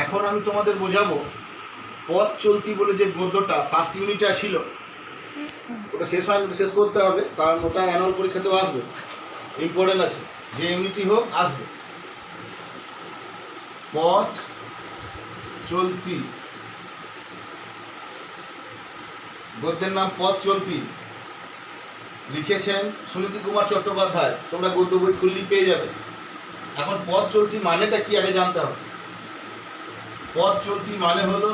এখন আমি তোমাদের বোঝাবো পথ চলতি বলে যে গদ্যটা ফার্স্ট ইউনিটে ছিল, ওটা শেষ হয়নি, শেষ করতে হবে, কারণ ওটা অ্যানুয়াল পরীক্ষাতেও আসবে, ইম্পর্টেন্ট আছে, যে ইউনিটই হোক আসবে। পথ চলতি, গদ্যের নাম পথ চলতি, লিখেছেন সুনীতি কুমার চট্টোপাধ্যায়। তোমরা গদ্য বই খুললেই পেয়ে যাবে। এখন পথ চলতি মানেটা কি আগে জানতে হবে। পথ চলতি মানে হলো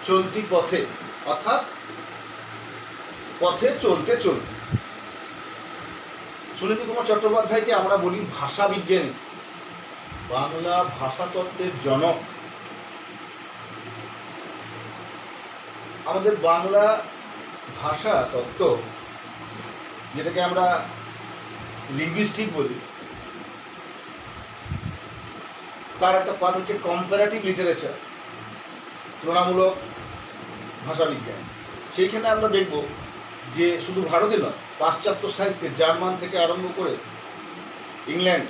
চলতি পথে, অর্থাৎ পথে চলতে চলতে। সুনীতি কুমার চট্টোপাধ্যায়কে আমরা বলি ভাষা বিজ্ঞানী, বাংলা ভাষাতত্ত্বের জনক। আমাদের বাংলা ভাষা তত্ত্ব, যেটাকে আমরা লিঙ্গুইস্টিক বলি, তার একটা পার্ট হচ্ছে কম্পারেটিভ লিটারেচার, তুলনামূলক ভাষাবিজ্ঞান। সেইখানে আমরা দেখব যে শুধু ভারতে নয়, পাশ্চাত্য সাহিত্যে জার্মান থেকে আরম্ভ করে ইংল্যান্ড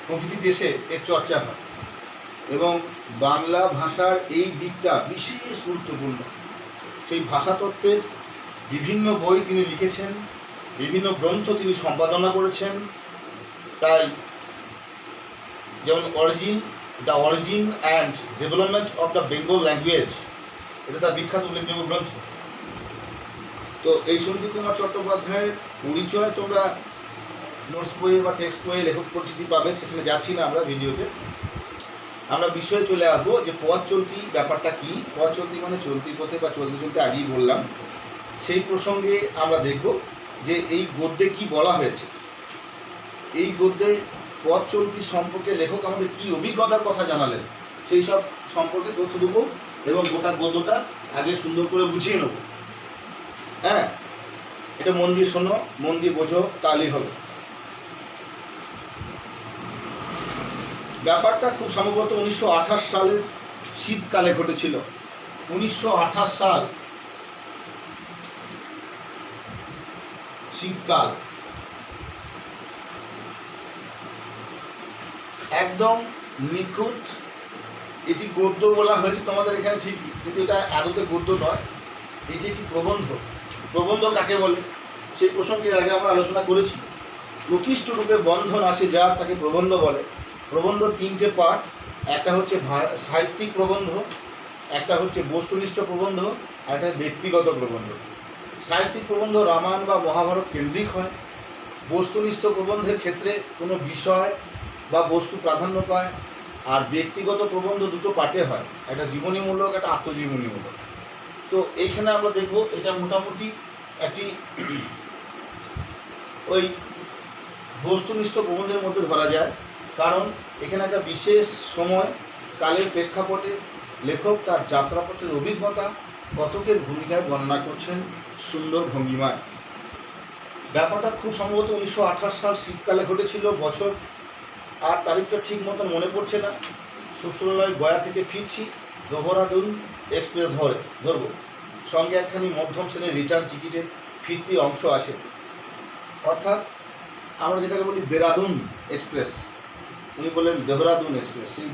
প্রভৃতি দেশে এর চর্চা হয়, এবং বাংলা ভাষার এই দিকটা বিশেষ গুরুত্বপূর্ণ। সেই ভাষাতত্ত্বের বিভিন্ন বই তিনি লিখেছেন, বিভিন্ন গ্রন্থ তিনি সম্পাদনা করেছেন। তাই যেমন the origin and development of the Bengal language, এটা তার বিখ্যাত উল্লেখযোগ্য গ্রন্থ। তো এই সুনীতি কুমার চট্টোপাধ্যায়ের পরিচয় তোমরা নোটস বইয়ে বা টেক্সট বইয়ে লেখক পরিচিতি পাবে, সেখানে যাচ্ছি না আমরা ভিডিওতে। আমরা বিষয়ে চলে আসবো যে পথ চলতি ব্যাপারটা কি। পথ চলতি মানে চলতি পথে বা চলতে চলতে আগেই বললাম। সেই প্রসঙ্গে আমরা দেখব যে এই গদ্যে কি বলা হয়েছে। এই গদ্যে পথ চলতি সম্পর্কে লেখক আমাদের কি অভিজ্ঞতার কথা জানালেন, সেই সব সম্পর্কে তথ্য দেবো, এবং গোটা গদ্যটা আগে সুন্দর করে বুঝিয়ে নেব। হ্যাঁ, এটা মন দিয়ে শোনো, মন দিয়ে বোঝো, তাহলেই হবে। ব্যাপারটা খুব সম্ভবত 1928 সালের শীতকালে ঘটেছিল। 1928 সাল, শীতকাল, একদম নিখুঁত। এটি গদ্য বলা হয়েছে তোমাদের এখানে ঠিকই, কিন্তু এটা আদতে গদ্য নয়, এটি একটি প্রবন্ধ। প্রবন্ধ কাকে বলে সেই প্রসঙ্গে আগে আমরা আলোচনা করেছি। প্রকৃষ্ট রূপে বন্ধন আছে যার, তাকে প্রবন্ধ বলে। প্রবন্ধ তিনটে পার্ট, একটা হচ্ছে সাহিত্যিক প্রবন্ধ, একটা হচ্ছে বস্তুনিষ্ঠ প্রবন্ধ, আর একটা ব্যক্তিগত প্রবন্ধ। সাহিত্যিক প্রবন্ধ রামায়ণ বা মহাভারত কেন্দ্রিক হয়। বস্তুনিষ্ঠ প্রবন্ধের ক্ষেত্রে কোনো বিষয় বা বস্তু প্রাধান্য পায়। আর ব্যক্তিগত প্রবন্ধ দুটো পার্টে হয়, একটা জীবনীমূলক, একটা আত্মজীবনীমূলক। তো এইখানে আমরা দেখব এটা মোটামুটি একটি ওই বস্তুনিষ্ঠ প্রবন্ধের মধ্যে ধরা যায়, কারণ এখানে একটা বিশেষ সময় কালের প্রেক্ষাপটে লেখক তার যাত্রাপথের অভিজ্ঞতা কথকের ভূমিকায় বর্ণনা করছেন সুন্দর ভঙ্গিমায়। ব্যাপারটা খুব সম্ভবত 1928 সাল শীতকালে ঘটেছিল। বছর আর তারিখটা ঠিক মতন মনে পড়ছে না। শ্বশুরালয় গয়া থেকে ফিরছি, দেহরাদুন এক্সপ্রেস ধরবো, সঙ্গে একখানি মধ্যম শ্রেণীর রিটার্ন টিকিটের ফিরতি অংশ আছে। অর্থাৎ আমরা যেটাকে বলি দেরাদুন এক্সপ্রেস, উনি বললেন দেহরাদুন এক্সপ্রেস। সেই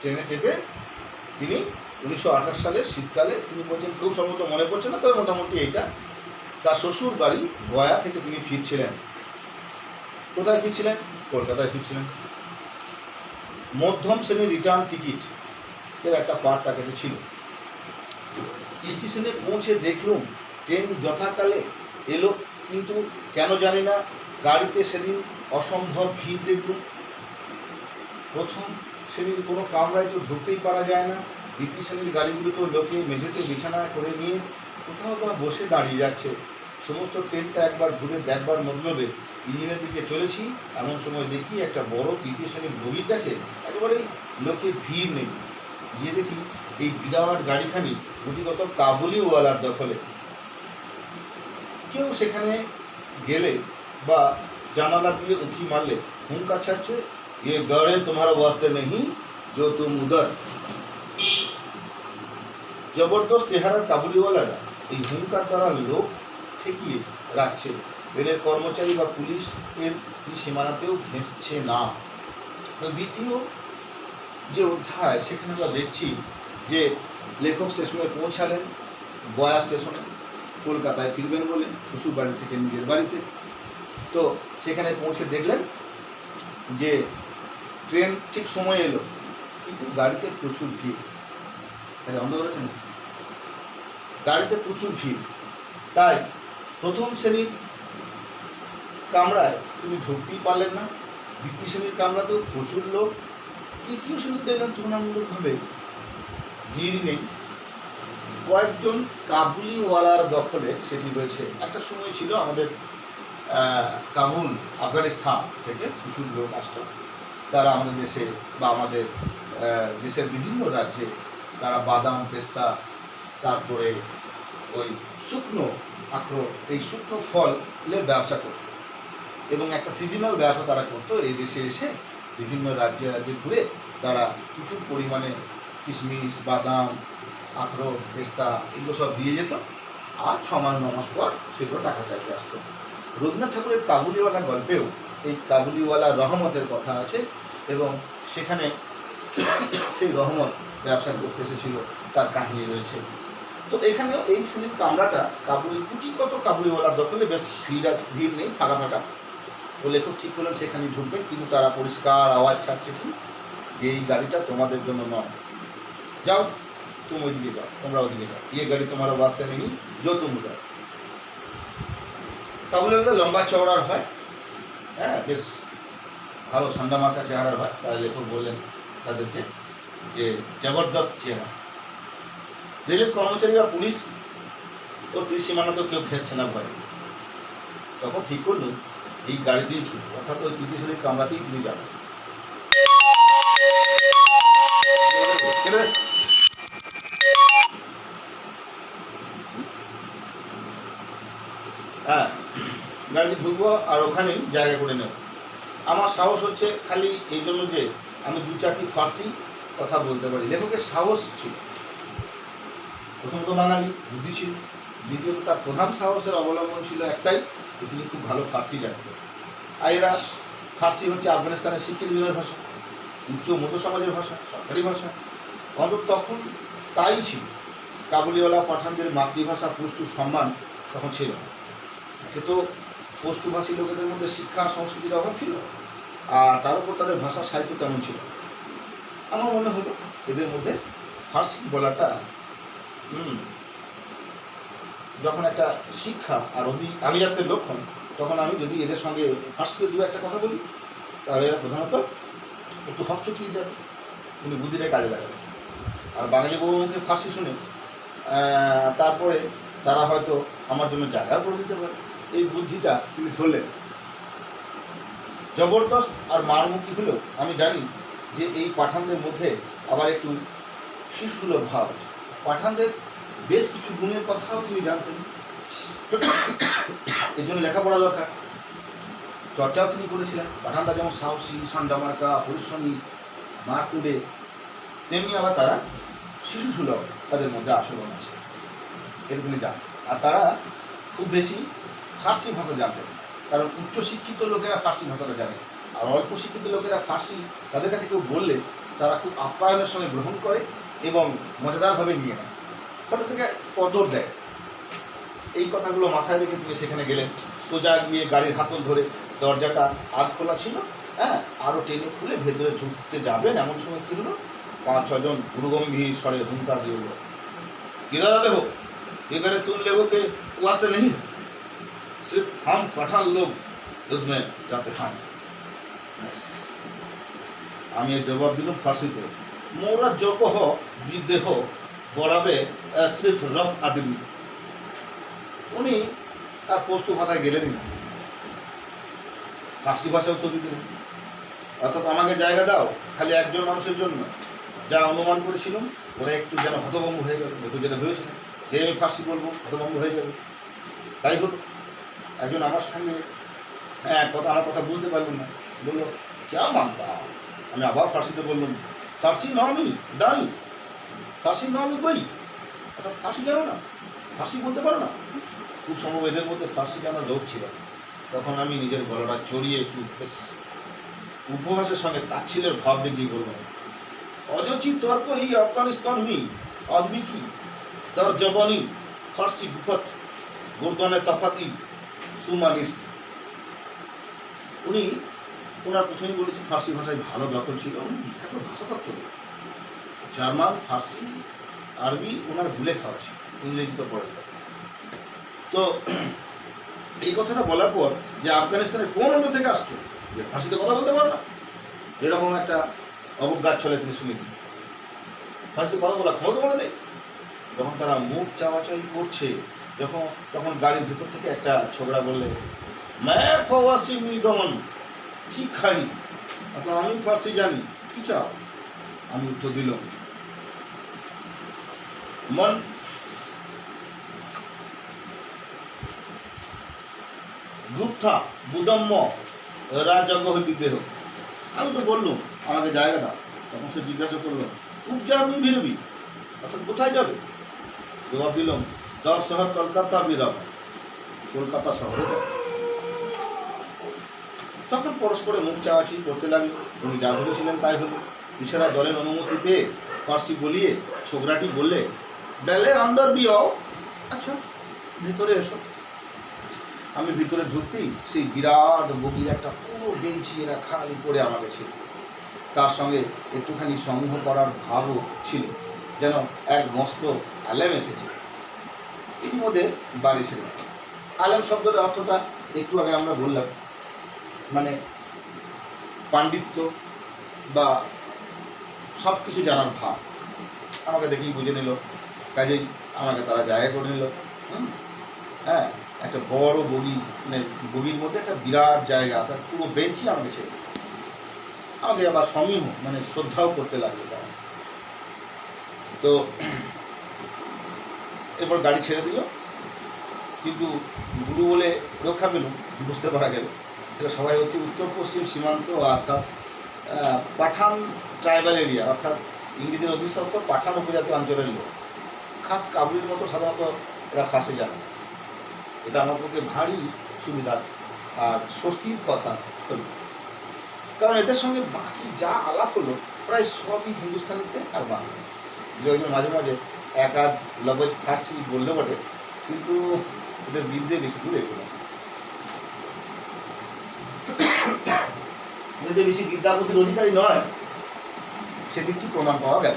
ট্রেনে চেপে তিনি 1928 সালের শীতকালে, তিনি বলছেন খুব সম্ভবত মনে পড়ছে না, তবে মোটামুটি এইটা তার শ্বশুর বাড়ি গয়া থেকে তিনি ফিরছিলেন। কোথায় ফিরছিলেন? কলকাতায় ফিরছিলেন। মধ্যম শ্রেণীর রিটার্ন টিকিট এর একটা পার্ট তার কাছে ছিল। স্টেশনে পৌঁছে দেখলুম ট্রেন যথাকালে এলো, কিন্তু কেন জানি না গাড়িতে সেদিন অসম্ভব ভিড় দেখলুম। প্রথম শ্রেণীর কোনো কামরায় তো ঢুকতেই পারা যায় না। দ্বিতীয় শ্রেণীর গাড়িগুলো তো লোকে মেঝেতে বিছানা করে নিয়ে কোথাও বা বসে দাঁড়িয়ে যাচ্ছে। সমস্ত ট্রেনটা একবার ঘুরে দেখবার মতলবে ইঞ্জিনের দিকে চলেছি, এমন সময় দেখি একটা বড় তৃতীয় শ্রেণীর বগির কাছে একেবারে লোকের ভিড় নেই। গিয়ে দেখি এই বিরাট গাড়িখানি গুটিগত কাবুলিওয়ালার দখলে। কেউ সেখানে গেলে বা জানালা দিয়ে উঁকি মারলে হুঙ্কার ছাড়ছে, ये गाड़ी तुम्हारा वास्ते नहीं जो तुम उधर। জবরদস্ত চেহারার কাবুলিওয়ালারা এই হুঙ্কার দ্বারা লোক ঠেকিয়ে রাখছে। রেলের কর্মচারী বা পুলিশ এর সীমানাতেও ঘেঁষছে না। দ্বিতীয় যে অধ্যায়, সেখানে আমরা দেখছি যে লেখক স্টেশনে পৌঁছালেন, গয়া স্টেশনে, কলকাতায় ফিরবেন বলে শ্বশুর বাড়ি থেকে নিজের বাড়িতে। তো সেখানে পৌঁছে দেখলেন যে ট্রেন ঠিক সময় এলো, কিন্তু গাড়িতে প্রচুর ভিড়। অন্ধ করেছেন, গাড়িতে প্রচুর ভিড়। তাই প্রথম শ্রেণীর কামরায় তিনি ঢুকতেই পারলেন না, দ্বিতীয় শ্রেণীর কামরাতেও প্রচুর লোক, তৃতীয় শ্রেণীর দেখলেন তুলনামূলকভাবে ভিড় নেই। কয়েকজন কাবুলিওয়ালার দখলে সেটি রয়েছে। একটা সময় ছিল আমাদের কাবুল, আফগানিস্তান থেকে প্রচুর লোক আসতো। তারা আমাদের দেশে বা আমাদের দেশের বিভিন্ন রাজ্যে তারা বাদাম, পেস্তা, তারপরে ওই শুকনো আখরোট, এই শুকনো ফলের ব্যবসা করত এবং একটা সিজনাল ব্যবসা তারা করতো। এই দেশে এসে বিভিন্ন রাজ্যে রাজ্যে ঘুরে তারা প্রচুর পরিমাণে কিশমিশ, বাদাম, আখরোট, পেস্তা এগুলো সব দিয়ে যেত, আর 6 মাস 9 মাস পর সেগুলো টাকা চাইতে আসতো। রবীন্দ্রনাথ ঠাকুরের কাবুলিওয়ালা গল্পেও এই কাবুলিওয়ালা রহমতের কথা আছে এবং সেখানে সেই রহমত ব্যবসা করতে এসেছিল, তার কাহিনী রয়েছে। তো এখানেও এই শ্রেণীর কামরাটা কাবুলি, কুটিকত কাবুলিওয়ালার দখলে, বেশ ভিড় নেই, ফাঁকা ফাঁকা। তো লেখক ঠিক করলেন সেখানে ঢুকবেন, কিন্তু তারা পরিষ্কার আওয়াজ ছাড়ছে কি যে এই গাড়িটা তোমাদের জন্য নয়, যাও তুমি ওইদিকে যাও, তোমরা ওদিকে যাও, ইয়ে গাড়ি তোমার বাঁচতে নেই, যো তুমি যাও। কাবুলিওয়ালাটা লম্বা চওড়ার হয়, হ্যাঁ, বেশ ভালো ঠান্ডা মার্কা চেহারার হয়। তাই লেখক বললেন তাদেরকে যে জবরদস্ত চেহারা। রেলের কর্মচারী বা পুলিশ ও ত্রিসীমানা তো কেউ ঘেসছে না ভয়। তখন ঠিক করলুন এই গাড়িতেই ছুটবে, অর্থাৎ ওই তৃতীয় শ্রেণীর কামরাতেই তিনি যাবেন। হ্যাঁ, গাড়ি ঢুকবো আর ওখানেই জায়গা করে নেব। আমার সাহস হচ্ছে খালি এই জন্য যে আমি 2-4টি ফার্সি কথা বলতে পারি। লেখকের সাহস ছিল, প্রথমত বাঙালি, বুদ্ধি ছিল, দ্বিতীয়ত তার প্রধান সাহসের অবলম্বন ছিল একটাই, যে তিনি খুব ভালো ফার্সি জানতেন। আর এরা ফার্সি হচ্ছে আফগানিস্তানের শিক্ষিত জনের ভাষা, উচ্চ মধ্য সমাজের ভাষা, সরকারি ভাষা। অন্তত তখন তাই ছিল। কাবুলিওয়ালা পাঠানদের মাতৃভাষা পশতু সম্মান তখন ছিল না। একে তো পশতুভাষী লোকেদের মধ্যে শিক্ষা সংস্কৃতির অভাব ছিল, আর তার উপর তাদের ভাষা সাহিত্য তেমন ছিল। আমার মনে হলো এদের মধ্যে ফার্সি বলাটা যখন একটা শিক্ষা আর আভিজাত্যের লক্ষণ, তখন আমি যদি এদের সঙ্গে ফার্সিতে 2-1 কথা বলি, তাহলে এরা প্রধানত একটু হকচকিয়ে যাবে, কিন্তু বুদ্ধিটা কাজে লাগাবে। আর বাঙালি বহুমুখে ফার্সি শুনে তারপরে তারা হয়তো আমার জন্য জায়গা করে দিতে পারে, এই বুদ্ধিটা তিনি ধরলেন। জবরদস্ত আর মারমুখী হলেও আমি জানি যে এই পাঠানদের মধ্যে আবার একটু শিশুসুলভ ভাব আছে। পাঠানদের বেশ কিছু গুণের কথাও তিনি জানতেন, এর জন্য লেখাপড়া দরকার, চর্চাও তিনি করেছিলেন। পাঠানরা যেমন সাহসী, সান্ডামার্কা, পরিশ্রমী, মারকুড়ে, তেমনি আবার তারা শিশুসুলভ, তাদের মধ্যে আচরণ আছে, এটা তিনি জানেন। আর তারা খুব বেশি ফার্সি ভাষা জানতেন, কারণ উচ্চশিক্ষিত লোকেরা ফার্সি ভাষাটা জানে, আর অল্প শিক্ষিত লোকেরা ফার্সি তাদের কাছে কেউ বললে তারা খুব আপ্যায়নের সঙ্গে গ্রহণ করে এবং মজাদারভাবে নিয়ে নেয়, ফটো থেকে কদর দেয়। এই কথাগুলো মাথায় রেখে তিনি সেখানে গেলেন। সোজা গিয়ে গাড়ির হাতল ধরে, দরজাটা আধ খোলা ছিল, হ্যাঁ, আরও টেনে খুলে ভেতরে ঢুকতে যাবেন, এমন সময় কী হলো, 5-6 গুরুগম্ভীর স্বরে হুঙ্কার দিয়ে হলো, किधर आते हो? ये करे तुम लोगों के वास्ते नहीं, सिर्फ हम पठान लोग उसमें जाते हैं। আমি এর জবাব দিলাম ফার্সিতে, মোরা জকহ বিদেহ বরাবে সির্ফ রফ আদমি। উনি আর পস্তু ভাষায় গেলেনই না, ফার্সি ভাষা উত্তর দিতেন। অর্থাৎ আমাকে জায়গা দাও খালি একজন মানুষের জন্য। যা অনুমান করেছিলাম ওরা একটু যেন হতভম্ব হয়ে গেল, একটু যেটা ভেবেছিলেন যে আমি ফার্সি বলবো হতভম্ব হয়ে যাবে, তাই হলো। একজন আমার সঙ্গে আমার কথা বুঝতে পারলেন না, বললো ক্যা মানতা। আমি আবার ফার্সিতে বললাম, ফার্সি নামি দাঁড়ি, ফার্সি নামি বই, অর্থাৎ ফার্সি জানো না, ফার্সি বলতে পারো না। খুব সম্ভব এদের মধ্যে ফার্সি জানার লোক ছিল। তখন আমি নিজের গলাটা চড়িয়ে একটু বেশ উপহাসের সঙ্গে তাচ্ছিলের ভাব দেখিয়ে বললাম, অজচি তর্ক ই আফগানিস্তান মি আদমি কি দর জবানি ফার্সি গুফত গুরদানে তফাতি সুমানিস্ট। উনি ওনার প্রথমেই বলেছেন ফার্সি ভাষায় ভালো দখল ছিল, উনি বিখ্যাত ভাষাতত্ত্ব। জার্মান, ফার্সি, আরবি ওনার ভুলে খাওয়া ছিল, ইংরেজি তো পড়ে। তো এই কথাটা বলার পর যে আফগানিস্তানের কোন অঞ্চল থেকে আসছো, যে ফার্সিতে কথা বলতে পারো না, এরকম একটা অবজ্ঞার ছলে তিনি শুনে দিন। ফার্সিতে কথা বলা ক্ষমতা বলে দেয়। যখন তারা মুখ চাওয়াচাই করছে, তখন গাড়ির ভিতর থেকে একটা ছোকরা বললে, ম্যা ফাওয়াসি মি দমন ঠিক খাই, অর্থাৎ আমি ফার্সি জানি, কি চাও? আমি উত্তর দিলাম, মন গুপ্তা বুদম্ম রাজজ্ঞ বিদেহ। আমি তো বললুম আমাকে জায়গা দাও। তখন সে জিজ্ঞাসা করলো, উপজা আমি বেরোবি, অর্থাৎ কোথায় যাবে? জবাব দিলাম, 10 শহর কলকাতা বেরোব, কলকাতা শহরে যাবে। তখন পরস্পরে মুখ চাওয়াচি করতে লাগলো। উনি যা ভেবেছিলেন তাই হলো। ইশারা দলের অনুমতি পেয়ে ফার্সি বলিয়ে ছোকরাটি বললে, বেলে আন্দার বিও, আচ্ছা ভিতরে এসো। আমি ভিতরে ঢুকতেই সেই বিরাট বগির একটা পুরো বেঞ্চি এরা খালি করে আমাকে ছিল। তার সঙ্গে একটুখানি সমূহ করার ভাবও ছিল, যেন এক মস্ত আলেম এসেছে। এর মধ্যে বাড়ি ছিল। আলেম শব্দের অর্থটা একটু আগে আমরা বললাম, মানে পাণ্ডিত্য বা সব কিছু জানার ভাব। আমাকে দেখেই বুঝে নিল, কাজেই আমাকে তারা জায়গা করে নিল। হ্যাঁ, একটা বড় বগি, মানে বগির মধ্যে একটা বিরাট জায়গা, তার পুরো বেঞ্চই আমাকে ছেড়ে দিল। আমাকে আবার সমীহ মানে শ্রদ্ধাও করতে লাগলো। তো এরপর গাড়ি ছেড়ে দিল, কিন্তু গুরু বলে রক্ষা পেল, বুঝতে পারা গেল এটা সবাই হচ্ছে উত্তর পশ্চিম সীমান্ত, অর্থাৎ পাঠান ট্রাইবাল এরিয়া, অর্থাৎ ইংরেজির অধিষ্ঠত্ব পাঠান উপজাতি অঞ্চলের লোক। খাস কাবুলির মতো সাধারণত এরা ফার্সি জানে। এটা আমার পক্ষে ভারী সুবিধা আর স্বস্তির কথা হলো, কারণ এদের সঙ্গে বাকি যা আলাপ হলো প্রায় সবই হিন্দুস্তানিতে আর বাংলা। দু একজন মাঝে মাঝে এক আধ লবজ ফার্সি বললে বটে, কিন্তু এদের বিদ্যে বেশি দূর এগুলো, এদের বেশি বিদ্যাপতির অধিকারী নয়, সেদিকটি প্রমাণ পাওয়া গেল।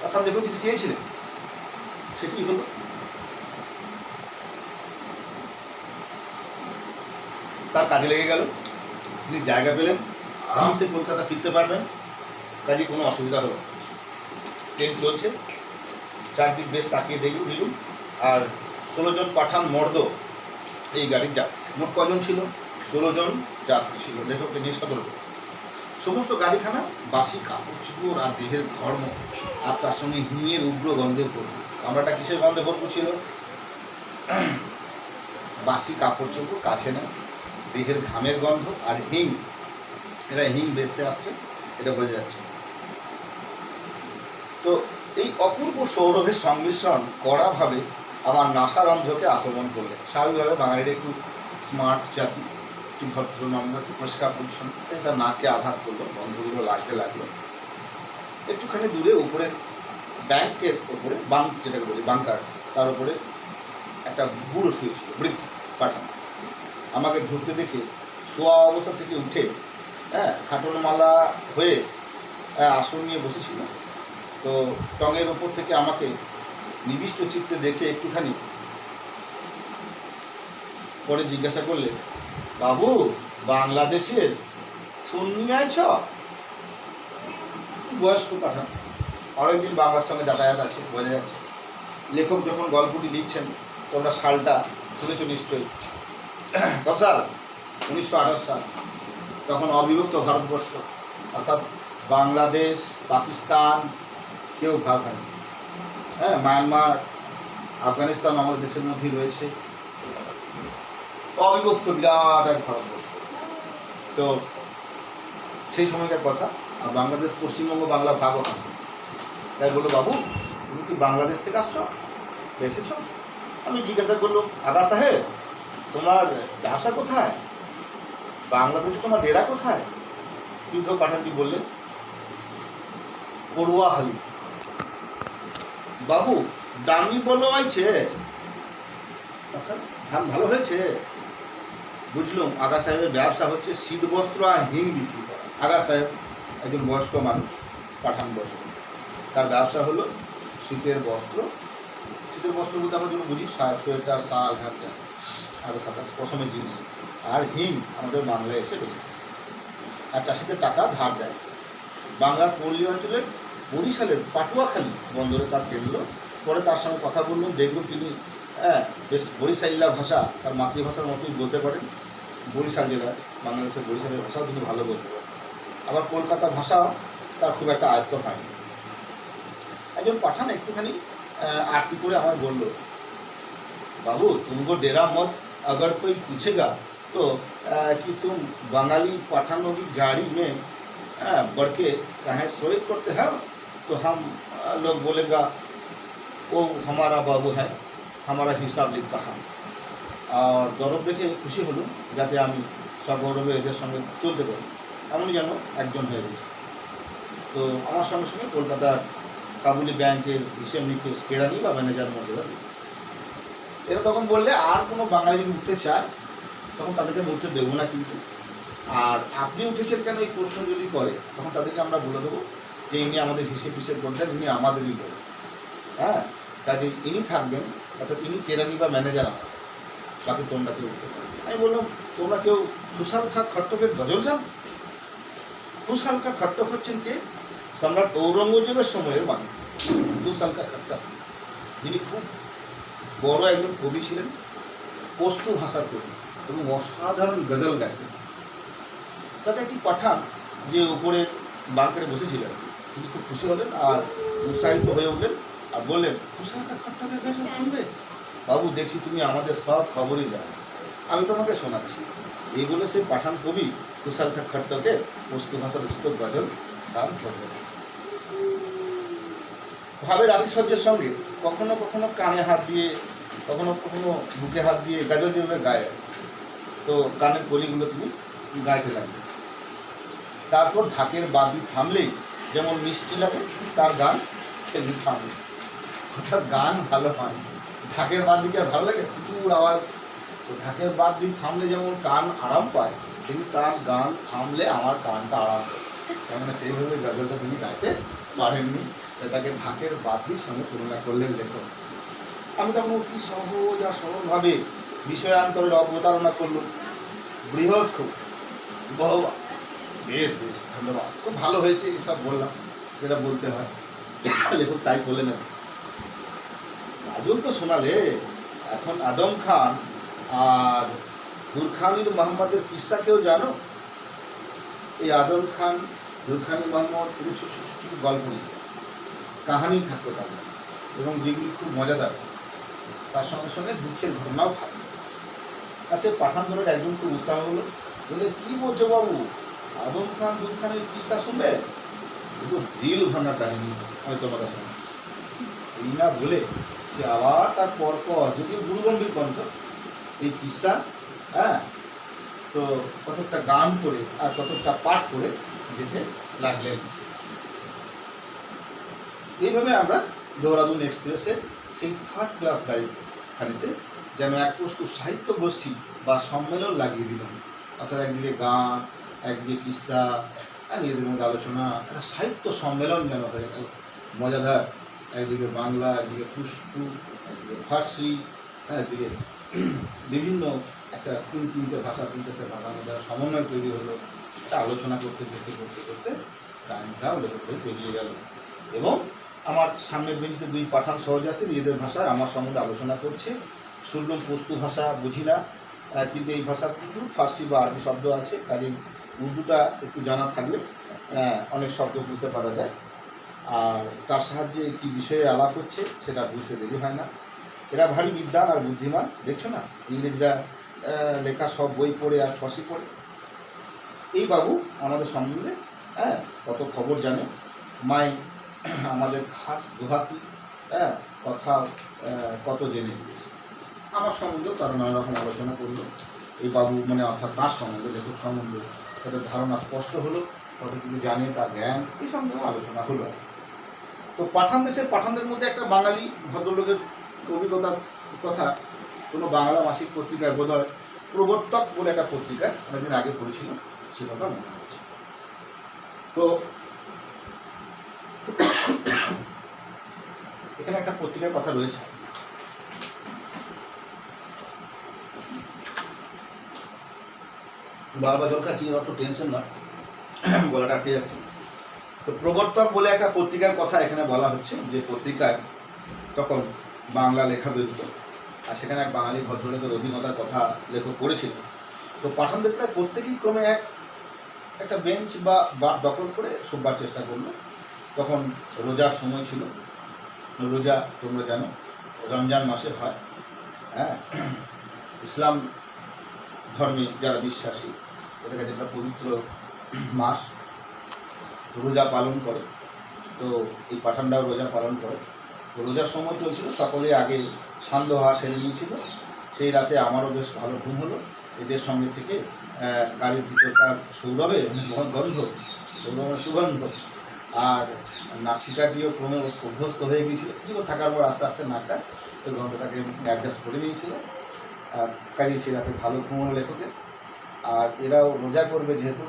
অর্থাৎ দেখুন যেটি চেয়েছিলেন সেটি হলো। তার কাজে লেগে গেল, তিনি জায়গা পেলেন, আরামসে কলকাতা ফিরতে পারবেন, কাজে কোনো অসুবিধা হলো। ট্রেন চলছে, চারদিক বেশ তাকিয়ে নিলুম, আর 16 জন পাঠান মর্দ এই গাড়ির যাত্রী। মোট কজন ছিল? 16 জন যাত্রী ছিল, দেখো ট্রেনে 17 জন। সমস্ত গাড়িখানা বাসি কাপড় চোপড় আর দেহের ধর্ম, আর তার সঙ্গে হিঙের উগ্র গন্ধে ভরপুর। কামরাটা কিসের গন্ধে ভরপুর ছিল? বাসি কাপড় চোপড়, কাছে না, দেহের ঘামের গন্ধ আর হিং। এরা হিং বেচতে আসছে, এটা বোঝা যাচ্ছে। তো এই অপূর্ব সৌরভের সংমিশ্রণ কড়াভাবে আমার নাসারন্ধ্রকে আক্রমণ করলে। স্বাভাবিকভাবে বাঙালির একটু স্মার্ট জাতি, একটু ভদ্র নম্র, একটু পরিষ্কার পরিচ্ছন্ন, এটা নাকে আঘাত করলো, বন্ধগুলো লাগতে লাগলো। একটুখানি দূরে উপরের ব্যাংকের ওপরে, বাঙ্ক যেটাকে বলি বাঙ্কার, তার উপরে একটা বুড়ো শুয়েছিল, বৃদ্ধ পাঠান। আমাকে ঢুকতে দেখে শোয়া অবস্থা থেকে উঠে খাটনমালা হয়ে আসন নিয়ে বসেছিল। তো টঙের ওপর থেকে আমাকে নিবিষ্ট চিত্তে দেখে একটুখানি পরে জিজ্ঞাসা করলে, বাবু বাংলাদেশের থুন নিয়ে আইছ? বয়স্ক পাঠান, অনেকদিন বাংলার সঙ্গে যাতায়াত আছে, বোঝা যাচ্ছে। লেখক যখন গল্পটি লিখছেন তোমরা সালটা শুনেছ নিশ্চয়ই, 10 সাল 1928 সাল। তখন অবিভক্ত ভারতবর্ষ, অর্থাৎ বাংলাদেশ, পাকিস্তান কেউ ভাগ হয়নি। মায়ানমার, আফগানিস্তান আমাদের দেশের মধ্যেই রয়েছে, অবিভক্ত বিরাট এক ভারতবর্ষ। তো সেই সময়কার কথা। আর বাংলাদেশ, পশ্চিমবঙ্গ, বাংলা ভাগ হয়। তাই বললো, বাবু তুমি কি বাংলাদেশ থেকে আসছো, এসেছ? আমি জিজ্ঞাসা করলাম, আগা সাহেব তোমার ব্যবসা কোথায়, বাংলাদেশে তোমার ডেরা কোথায়? বৃদ্ধ পাঠানটি বললেন, পড়ুয়াখালী। বাবু দামি বলো হয়েছে, ধান ভালো হয়েছে। বুঝলুম আগা সাহেবের ব্যবসা হচ্ছে শীত বস্ত্র আর হিং বিক্রি করা। আগা সাহেব একজন বয়স্ক মানুষ, পাঠান বয়স্ক, তার ব্যবসা হলো শীতের বস্ত্র। শীতের বস্ত্র বলতে আমরা যেন বুঝি সোয়েটার, শাল, হাতে আদা সাতাশ পশমের জিনিস, আর হিং আমাদের বাংলায় এসে বেঁচে থাকে। আর চাষিদের টাকা ধার দেয়। বাংলার পল্লী অঞ্চলের বরিশালের পাটুয়াখালী বন্দরে তার কেন্দ্র। পরে তার সঙ্গে কথা বললাম, দেখলাম তিনি বেশ বরিশাল্লা ভাষা তার মাতৃভাষার মতোই বলতে পারেন। বরিশাল জেলার বাংলাদেশের বরিশালের ভাষাও তিনি ভালো বলতে পারেন। আবার কলকাতা ভাষা তার খুব একটা আয়ত্ত হয়নি। একজন পাঠান একটুখানি আরতি করে আমার বলল, बाबू तुमको डेरा मत अगर कोई पूछेगा तो कि तुम बंगाली पठानों की गाड़ी में बढ़ के कहाँ सोए करते हैं, तो हम लोग बोलेगा वो हमारा बाबू है, हमारा हिसाब लिखता है। और गौरव देखे खुशी हलो যাতে আমি সব গৌরবে এদের সঙ্গে চলতে পারি, এমনই যেন একজন হয়ে গেছে। তো আমার সঙ্গে সঙ্গে কলকাতার কাবুলি ব্যাংকের হিসেব নিকেশ কেরানি বা ম্যানেজার মর্যাদা। এরা তখন বললে আর কোনো বাঙালি যদি উঠতে চায় তখন তাদেরকে উঠতে দেবো না কিন্তু। আর আপনি উঠেছেন কেন এই প্রশ্ন যদি করে তখন তাদেরকে আমরা বলে দেবো যে ইনি আমাদের হিসেব করছেন, ইনি আমাদেরই লোক। হ্যাঁ, কাজে ইনি থাকবেন, অর্থাৎ ইনি কেরানি বা ম্যানেজার আমার, বাকি তোমরা কেউ উঠতে পারবে। আমি বললাম তোমরা কেউ খুশহাল খা খট্টকের গজল জানো? খুশহাল খা খট্টক হচ্ছেন কে? সম্রাট ঔরঙ্গজেবের সময়ের মানুষ। খুশহাল খা খট্টক যিনি খুব বড় একজন কবি ছিলেন, পশতু ভাষার কবি এবং অসাধারণ গজল গাইতেন। তাতে একটি পাঠান যে উপরে বাংকারে বসেছিলেন তিনি খুব খুশি হলেন আর উৎসাহিত হয়ে উঠলেন আর বললেন, খুশহাল খা খট্টকের গজল শুনবে? বাবু দেখছি তুমি আমাদের সব খবরই জানো, আমি তোমাকে শোনাচ্ছি। এই বলে সেই পাঠান কবি খুশহাল খা খট্টকের পশতু ভাষার রচিত গজল গান করলেন। ভাবের আতিশয্যের সঙ্গে কখনো কখনো কানে হাত দিয়ে, কখনো কখনো বুকে হাত দিয়ে গাজল যেভাবে গায়ে, তো কানের কলিগুলো তিনি গাইতে লাগলেন। তারপর ঢাকের বাদি থামলেই যেমন মিষ্টি লাগে তার গান সেদিন থামলে, অর্থাৎ গান ভালো হয়। ঢাকের বাদিকে আর ভালো লাগে, প্রচুর আওয়াজ। তো ঢাকের বাদি থামলে যেমন কান আরাম পায়, কিন্তু তার গান থামলে আমার কানটা আরাম পায়। তার মানে সেইভাবে গজলটা তিনি গাইতে পারেননি, তাকে ঢাকের বাদির সঙ্গে তুলনা করলেন লেখক। আমি তখন অতি সহজ আর সরলভাবে বিষয়ান্তরের অবতারণা করলাম। বৃহৎ খুব বহুবা, বেশ বেশ ধন্যবাদ, খুব ভালো হয়েছে এসব বললাম যেটা বলতে হয়। লেখক তাই বলে নেব। গাজল তো শোনালে, এখন আদম খান আর দুরখানির মোহাম্মদের কিস্সা কেউ জানো? এই আদম খান, দুরখানি মোহাম্মদ এদের ছোট ছোট ছোট গল্প নিত, কাহানি থাকতো তাদের, এবং যেগুলি খুব মজাদার। তার সঙ্গে সঙ্গে দুঃখের ঘটনাও থাকতো। তাতে পাঠানগড়ের একজন খুব উৎসাহ হলো, বলে কী বলছো বাবু, আদম খান দুরখানির কিস্সা শুনবে? কিন্তু দিল ভাঙা কাহিনী আমি তোমার কাছে শোনাচ্ছি। এই না বলে সে আবার তার পরপর, যদিও গুরুগম্ভীর কণ্ঠ, এই কিস্সা তো কতকটা গান করে আর কতকটা পাঠ করে যেতে লাগলেন। এইভাবে আমরা দেহরাদুন এক্সপ্রেসে সেই 3rd ক্লাস গাড়িখানিতে যেন এক প্রস্তুত সাহিত্য গোষ্ঠী বা সম্মেলন লাগিয়ে দিলাম। অর্থাৎ একদিকে গান, একদিকে কিস্সা, আর নিজেদের মধ্যে আলোচনা, একটা সাহিত্য সম্মেলন যেন হয়ে গেল মজাদার। একদিকে বাংলা, একদিকে পুষ্পু, একদিকে ফার্সি, একদিকে বিভিন্ন একটা 3-3টে ভাষা, 3-4টে ভাষার মধ্যে সমন্বয় তৈরি হলো। একটা আলোচনা করতে করতে করতে করতে টাইমটাও লেখক হয়ে পেরিয়ে গেল। এবং আমার সামনের বেঞ্চিতে 2 পাঠান সহযাত্রী নিজেদের ভাষায় আমার সম্বন্ধে আলোচনা করছে। শুনলাম পশতু ভাষা বুঝি না, কিন্তু এই ভাষার প্রচুর ফার্সি বা আরবি শব্দ আছে, কাজেই উর্দুটা একটু জানা থাকলে অনেক শব্দ বুঝতে পারা যায়। আর তার সাহায্যে কী বিষয়ে আলাপ হচ্ছে সেটা বুঝতে দেরি হয় না। এরা ভারী বিদ্বান আর বুদ্ধিমান, দেখছো না, ইংরেজরা লেখা সব বই পড়ে আর ফার্সি পড়ে। এই বাবু আমাদের সম্বন্ধে কত খবর জানে, মাই আমাদের খাস দোহাতি কথা কত জেনে দিয়েছে। আমার সম্বন্ধেও তারা নানা রকম আলোচনা করলো। এই বাবু মানে অর্থাৎ তার সম্বন্ধে, লেখক সম্বন্ধে তাদের ধারণা স্পষ্ট হলো, কত কিছু জানে, তার জ্ঞান, এই সঙ্গেও আলোচনা হলো। তো পাঠান দেশের পাঠানদের মধ্যে একটা বাঙালি ভদ্রলোকের অভিজ্ঞতার কথা কোনো বাংলা মাসিক পত্রিকায় বোধ হয় প্রবর্তক বলে একটা পত্রিকায় অনেকদিন আগে পড়েছিল, সে কথা মনে হচ্ছে। তো এখানে একটা পত্রিকার কথা রয়েছে, বারবার জল খাচ্ছি, অত টেনশন না, গলাটা আটকে যাচ্ছে। তো প্রবর্তক বলে একটা পত্রিকার কথা এখানে বলা হচ্ছে, যে পত্রিকায় তখন বাংলা লেখা বেরোত, আর সেখানে এক বাঙালি ভদ্রলোকের অধীনতার কথা লেখক করেছিল। তো পাঠানদের প্রায় প্রত্যেকেই ক্রমে একটা বেঞ্চ বা বার দখল করে শোবার চেষ্টা করলো। তখন রোজার সময় ছিল, রোজা তোমরা জানো রমজান মাসে হয়। হ্যাঁ, ইসলাম ধর্মে যারা বিশ্বাসী ওদের কাছে একটা পবিত্র মাস, রোজা পালন করে। তো এই পাঠানরাও রোজা পালন করে। তো রোজার সময় চলছিল, সকলে আগে সান্ধ্য হওয়া সেরে নিয়েছিল। সেই রাতে আমারও বেশ ভালো ঘুম হলো। এদের সঙ্গে থেকে গাড়ির ভিতরকার সৌরভে গন্ধ, সৌরভের সুগন্ধ আর নাসিকাটিও ক্রমে অভ্যস্ত হয়ে গিয়েছিল। কিছুক্ষণ থাকার পর আস্তে আস্তে নাকটা ওই গন্ধটাকে অ্যাডজাস্ট করে নিয়েছিল। আর কাজেই সে রাতে ভালো ঘুম হলো লেখকের। আর এরাও রোজা করবে যেহেতু,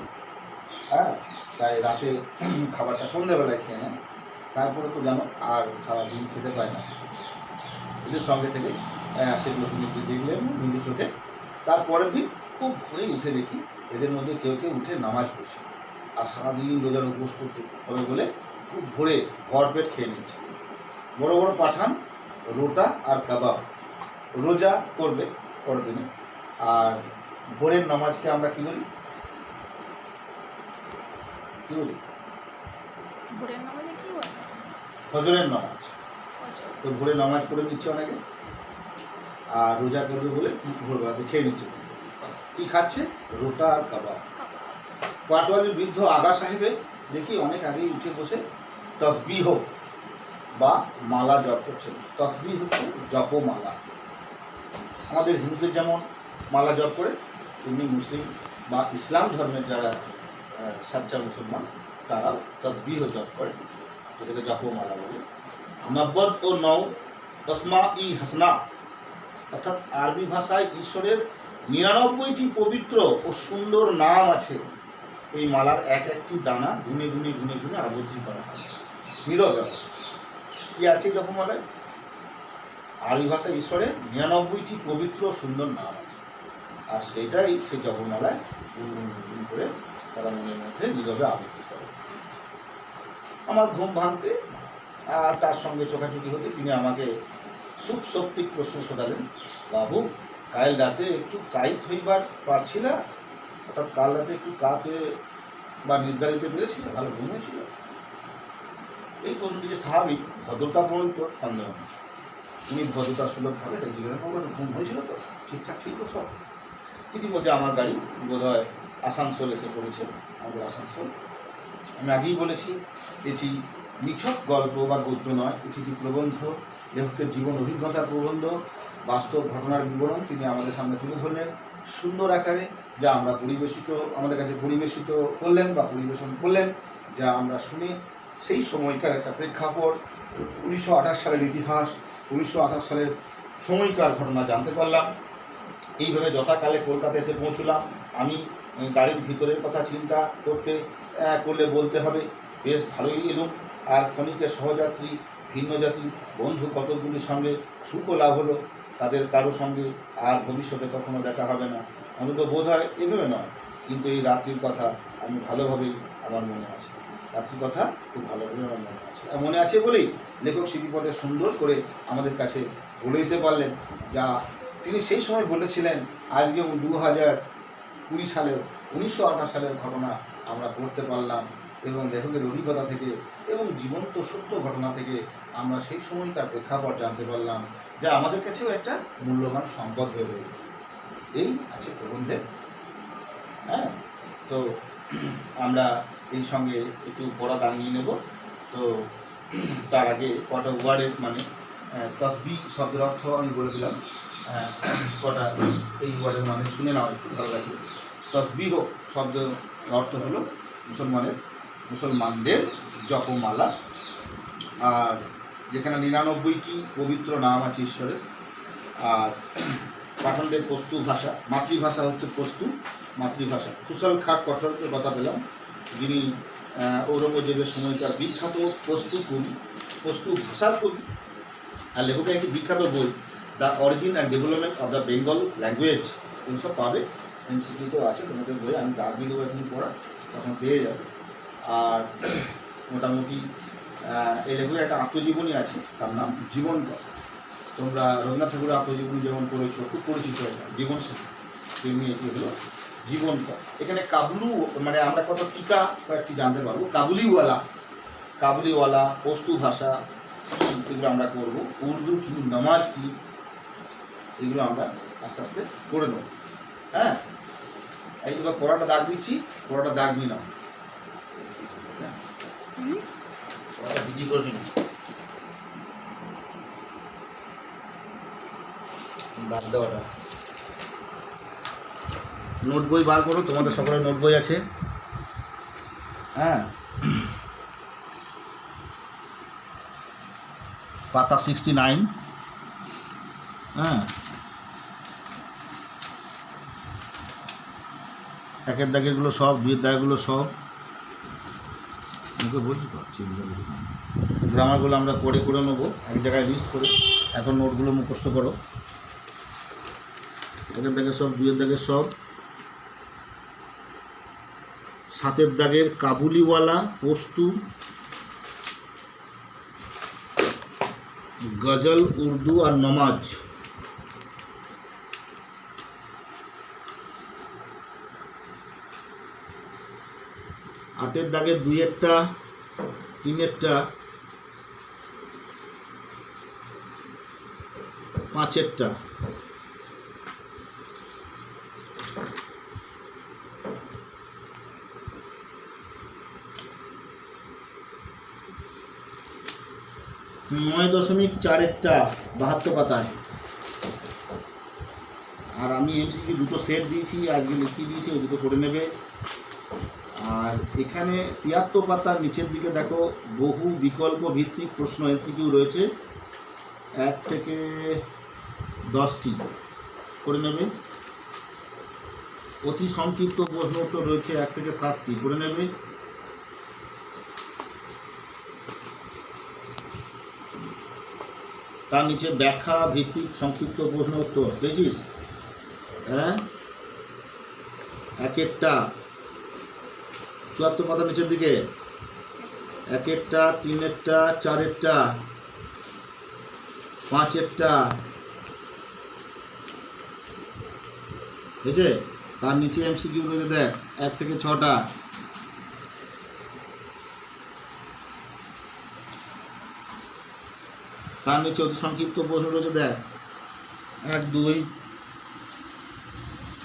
হ্যাঁ, তাই রাতে খাবারটা সন্ধ্যেবেলায় খেয়ে নেয়। তারপরে তো জানো আর সারাদিন খেতে পায় না। এদের সঙ্গে থেকে সেগুলো তুমি দেখলেন নিজের চোখে। তারপরের দিন খুব ভোরে উঠে দেখি এদের মধ্যে কেউ কেউ উঠে নামাজ পড়ছে, আর সারাদিন রোজার উপোস করতে হবে বলে খুব ভোরে ভরপেট খেয়ে নিচ্ছে। বড় বড় পাঠান রোটা আর কাবাব রোজা করবে পরের দিনে। আর ভোরের নামাজকে আমরা কী বলি, কী বলি? ফজরের নামাজ। তো ভোরে নামাজ পড়ে নিচ্ছে অনেকে, আর রোজা করবে বলে ভোরবেলাতে খেয়ে নিচ্ছে। কী খাচ্ছে? রোটা আর কাবাব। পাটওয়ালির বৃদ্ধ আগা সাহেবের দেখি অনেক আগেই উঠে বসে তসবিহ বা মালা জপ করছেন। তসবিহ হচ্ছে জপমালা। আমাদের হিন্দুদের যেমন মালা জপ করে, তেমনি মুসলিম বা ইসলাম ধর্মের যারা সাচ্চা মুসলমান তারাও তসবিহ জপ করে, যেটাকে জপমালা বলে। নব্বদ ও নৌ তসমা ই হাসনা, অর্থাৎ আরবি ভাষায় ঈশ্বরের ৯৯টি পবিত্র ও সুন্দর নাম আছে। এই মালার এক একটি দানা গুনে গুনে গুনে গুনে আবদ্ধি করা হয়। নীরব ব্যবস্থা কী আছে জপমালায়? আরবি ভাষায় ঈশ্বরের ৯৯টি পবিত্র সুন্দর নাম আছে, আর সেটাই সেই জপমালায় গুনগুন করে তারা মনের মধ্যে নীরবে আবৃত্তি করে। আমার ঘুম ভাঙতে আর তার সঙ্গে চোখাচোখি হতে তিনি আমাকে সুখ শক্তিক প্রশ্ন শোধালেন, বাবু কাল রাতে একটু কাইত হইবার পারছিল, অর্থাৎ কাল রাতে একটু কাত হয়ে বা নির্ধারিত পেরেছিল, ভালো ঘুম হয়েছিল? এই প্রশ্নটি যে স্বাভাবিক, ভদ্রতাপূর্ণ তো সন্দেহ নেই। তুমি ভদ্রতা সুলভভাবে জিজ্ঞাসা করবেন, ঘুম হয়েছিল তো, ঠিকঠাক ছিল তো সব? ইতিমধ্যে আমার গাড়ি বোধ হয় আসানসোল এসে পড়েছে, আমাদের আসানসোল। আমি আগেই বলেছি এটি নিছক গল্প বা গদ্য নয়, এটি একটি প্রবন্ধ, লেখকের জীবন অভিজ্ঞতার প্রবন্ধ, বাস্তব ঘটনার বিবরণ তিনি আমাদের সামনে তুলে ধরলেন সুন্দর আকারে, যা আমরা আমাদের কাছে পরিবেশিত করলেন বা পরিবেশন করলেন, যা আমরা শুনে সেই সময়কার একটা প্রেক্ষাপট, 1928 সালের ইতিহাস, 1928 সালের সময়কার ঘটনা জানতে পারলাম। এইভাবে যথাকালে কলকাতা এসে পৌঁছলাম। আমি গাড়ির ভিতরের কথা চিন্তা করলে বলতে হবে বেশ ভালোই এলুম। আর ক্ষণিকের সহযাত্রী ভিন্ন জাতি বন্ধু কতগুলির সঙ্গে সুখও লাভ হলো। তাদের কারো সঙ্গে আর ভবিষ্যতে কখনো দেখা হবে না, অন্তত বোধ হয় এভাবে নয়। কিন্তু এই রাত্রির কথা আমি ভালোভাবেই আমার মনে আছে, রাত্রির কথা খুব ভালোভাবে আমার মনে আছে। আর মনে আছে বলেই লেখক স্মৃতিপটে সুন্দর করে আমাদের কাছে বলে দিতে পারলেন, যা তিনি সেই সময় বলেছিলেন। আজকে 2020 সালের 1928 সালের ঘটনা আমরা পড়তে পারলাম, এবং লেখকের অভিজ্ঞতা থেকে এবং জীবন্ত সত্য ঘটনা থেকে আমরা সেই সময়কার প্রেক্ষাপট জানতে পারলাম, যা আমাদের কাছেও একটা মূল্যবান সম্পদ হয়ে রইল। এই আছে প্রবন্ধের। হ্যাঁ, তো আমরা এই সঙ্গে একটু পড়া দাঁড়িয়ে নেব। তো তার আগে কটা ওয়ার্ডের মানে তসবি শব্দের অর্থ আমি বলে দিলাম, কটা এই ওয়ার্ডের মানে শুনে নাও, একটু ভালো লাগবে। তসবিহ শব্দের অর্থ হলো মুসলমানদের জপমালা। আর যেখানে 99টি পবিত্র নাম আছে ঈশ্বরের। আর পাঠানদের পস্তু ভাষা, মাতৃভাষা হচ্ছে পস্তু, মাতৃভাষা। খুশাল খা কঠোরকে কথা পেলাম, যিনি ঔরঙ্গজেবের সময়কার বিখ্যাত পস্তু কবি, পস্তু ভাষার কবি আর লেখকের একটি বিখ্যাত বই the origin and development of the Bengal language, এগুলো সব পাবে, এমসিকিউতেও আছে তোমাদের বই, আমি দাগ দিয়ে দেবো এখন পড়া, তখন পেয়ে যাবে। আর মোটামুটি এই লেখকের একটা আত্মজীবনী আছে, তার নাম জীবন পথ। তোমরা রবীন্দ্রনাথ ঠাকুরের আত্মজীবনী যেমন পড়েছো, খুব পরিচিত একটা জীবন সাথী, তেমনি এটি হলো জীবন পথ। এখানে কাবুলু মানে আমরা কত টিকা কয়েকটি জানতে পারবো। কাবুলিওয়ালা, পস্তু ভাষা, এগুলো আমরা করবো। উর্দু কি, নামাজ কি, এগুলো আমরা আস্তে আস্তে করে নেব। হ্যাঁ, এই এবার পড়াটা দাগ দিচ্ছি, পড়াটা দাগ নিয়ে নাও, পড়াটা বিজি করে নিন, দাগ দেওয়াটা। নোট বই বার করো, তোমাদের সকলের নোট বই আছে। হ্যাঁ, পাতা 69। হ্যাঁ, একের দাগেরগুলো সব, দুইয়ের দাগেরগুলো সব, মুখে বলছি তো, গ্রামারগুলো আমরা পড়ে করে নেবো এক জায়গায় লিস্ট করে। এখন নোটগুলো মুখস্থ করো, একের দাগের সব, দুইয়ের দাগের সব। সাতের দাগের কাবুলিওয়ালা, পস্তু, গজল, উর্দু আর নমাজ। আটের দাগের দুইয়েরটা, তিনেরটা, পাঁচেরটা। নয় দশমিক 4-এরটা 72 পাতায়। আর আমি এমসিকিউ দুটো সেট দিয়েছি, আজকে লিখিয়ে দিয়েছি, ওই দুটো করে নেবে। আর এখানে 73 পাতার নিচের দিকে দেখো বহু বিকল্প ভিত্তিক প্রশ্ন এমসিকিউ রয়েছে, 1 থেকে 10টি করে নেবে। অতি সংক্ষিপ্ত প্রশ্ন উত্তর রয়েছে 1 থেকে 7টি করে নেবে। তার নিচে ব্যাখ্যা ভিত্তিক সংক্ষিপ্ত প্রশ্ন উত্তর পেয়েছিস? হ্যাঁ, 1-এরটা 74 পাতার নিচের দিকে, 1-এরটা, 3-এরটা, 4-এরটা, 5-এরটা, বুঝেছে? তার নিচে এমসিকিউ রয়েছে দেখ 1 থেকে 6টা। তার নিচে অতি সংক্ষিপ্ত প্রশ্ন রয়েছে দেখ 1, 2,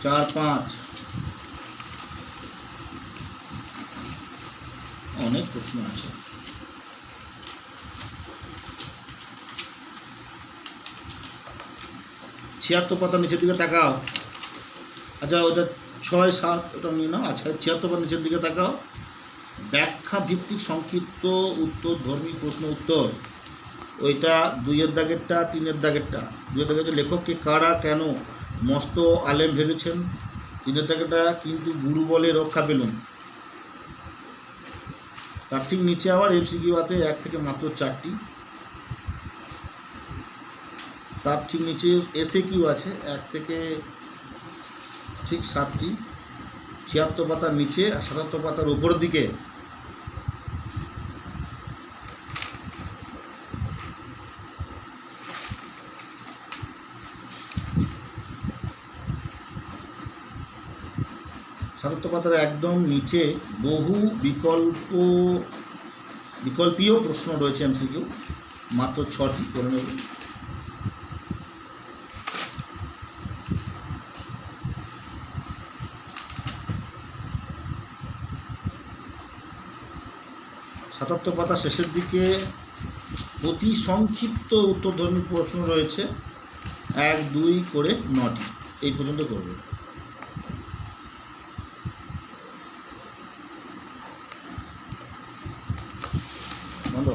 4, 5, অনেক প্রশ্ন আছে। ছিয়াত্তর পাতার নিচের দিকে তাকাও। আচ্ছা, ওটা 6, 7 ওটা নিয়ে নাও। আচ্ছা, 76 পাতার নিচের দিকে তাকাও। ব্যাখ্যা ভিত্তিক সংক্ষিপ্ত উত্তর ধর্মী প্রশ্ন উত্তর, ওইটা 2-এর দাগেরটা, 3-এর দাগেরটা। 2-এর দাগের লেখককে কারা কেন মস্ত আলেম ভেবেছেন, 3-এর দাগেরটা কিন্তু গুরু বলে রক্ষা পেলুম। তার ঠিক নিচে আবার এমসিকিউ আছে 1 থেকে মাত্র 4টি। তার ঠিক নিচে এসএ কিউ আছে 1 থেকে ঠিক 7টি। 76 পাতার নিচে আর 77 পাতার উপরের দিকে পাতার একদম নিচে বহু বিকল্পীয় প্রশ্ন রয়েছে এমসিকিউ, মাত্র 6টি করে নেব। সাতাত্তর পাতা শেষের দিকে অতি সংক্ষিপ্ত উত্তরধর্মী প্রশ্ন রয়েছে 1, 2 করে 9টি। এই পর্যন্ত করবে। বন্ধ।